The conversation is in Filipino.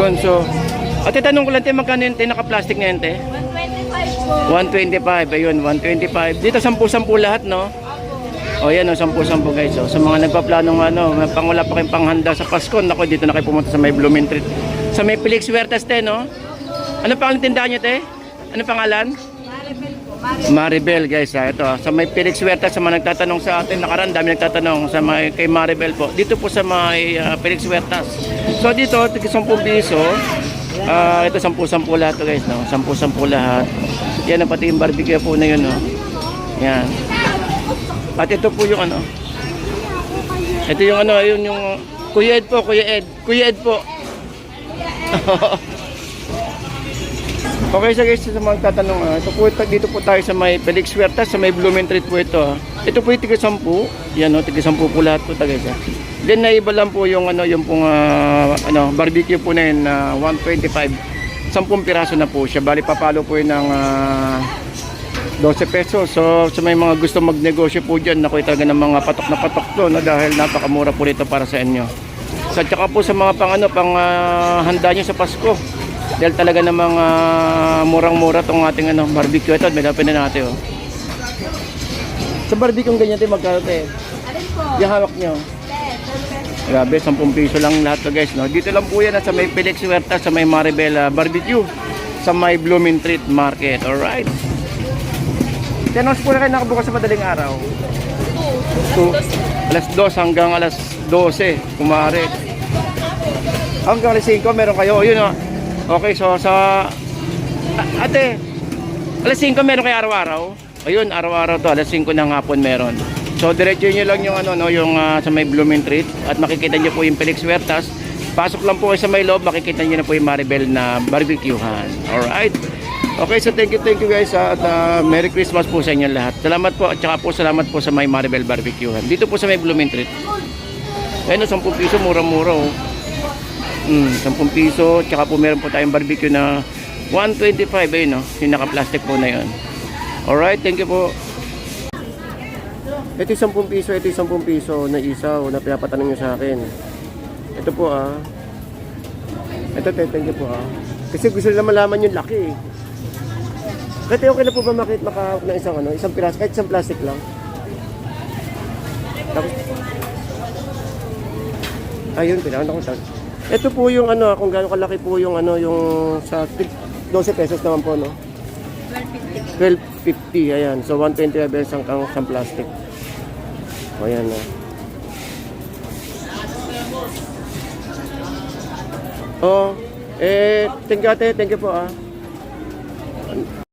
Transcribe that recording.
Ayun, so. Ate, tanong ko lang tayo, magkano yung naka-plastic na yan, te? 125 po. 125, ayun, 125. Dito, 10-10 lahat, no? O yan, o, 10-10 guys. So, sa mga nagpaplanong pangwala pa kayong panghanda sa Pasko, nako, dito na kayo pumunta sa may Blooming Treat. Sa may Felix Huertas, te, no? Ano pangalan tindahan nyo, te? Ano pangalan? Maribel po. Maribel, guys, ha. Ito, sa may Felix Huertas, sa mga nagtatanong sa atin, nakaraan, dami nagtatanong sa may, kay Maribel po. Dito po sa may Felix Huertas. So, dito, 10 piso. Ito 10-10 lahat to, guys, no? 10-10 lahat. Yan, pati yung barbecue po na yun, no? Yan. At ito po yung ano. Ito yung ano, yun yung Kuya Ed po, Kuya Ed po. Okay, so guys, sa mga tatanong, ito po, dito po tayo sa may Felix Huertas, sa may Blooming Treat po ito. Ito po yung tiga-10. Yan, no, tiga-10 po lahat po, guys. Then naiba lang po yung ano, yung pong barbecue po na yun, 125. 10 piraso na po siya. Bali papalo po yun ng 12 pesos. So sa may mga gusto magnegosyo po dyan, naku, talaga ng mga patok na patok to, no, dahil napakamura po nito para sa inyo. So tsaka po sa mga pang handa nyo sa Pasko, dahil talaga ng mga murang-mura tong ating barbecue. Ito, may lapin na natin, oh. Sa barbecue ganyan tayo magkano tayo? Alin po? Yung hawak nyo. Grabe, 10 piso lang lahat to, guys, no? Dito lang po yan sa may Felix Huertas, sa may Maribel Barbecue, sa may Blooming Treat Market. Alright. Tenos po na kayo nakabukas sa madaling araw. 2. Alas 2 hanggang alas 12, kumare. Hanggang alas 5 meron kayo. Yun, oh. Okay, so sa ate, alas 5 meron kayo araw-araw. Ayun, araw-araw to, alas 5 ng hapon meron. So diretso nyo lang yung yung sa may Blooming Treat at makikita nyo po yung Felix Huertas. Pasok lang po kayo sa may loob, makikita nyo na po yung Maribel na barbecuehan. Alright. Okay, so thank you guys, at Merry Christmas po sa inyo lahat. Salamat po, at saka po salamat po sa may Maribel barbecuehan. Dito po sa may Blooming Treat. Ayun, 10 piso, mura-mura, oh. 10 piso, tsaka po meron po tayong barbecue na 125, ayun, no? Yung naka-plastic po na yun. Alright, thank you po. Ito yung 10 piso, ito yung 10 piso na isaw na pinapatanong nyo sa akin. Ito po, ito, thank you po, kasi gusto nila malaman yung laki, eh. Kasi okay na po ba makahawak ng isang piraso, kahit isang plastic lang? Tapos, ayun, pinakanta ko tag. Ito po yung kung gaano kalaki po yung yung sa 12 pesos naman po, no? 12.50, ayan. So 125 pesos ang isang plastic. O ayan, no? Oh, thank you ate, thank you po,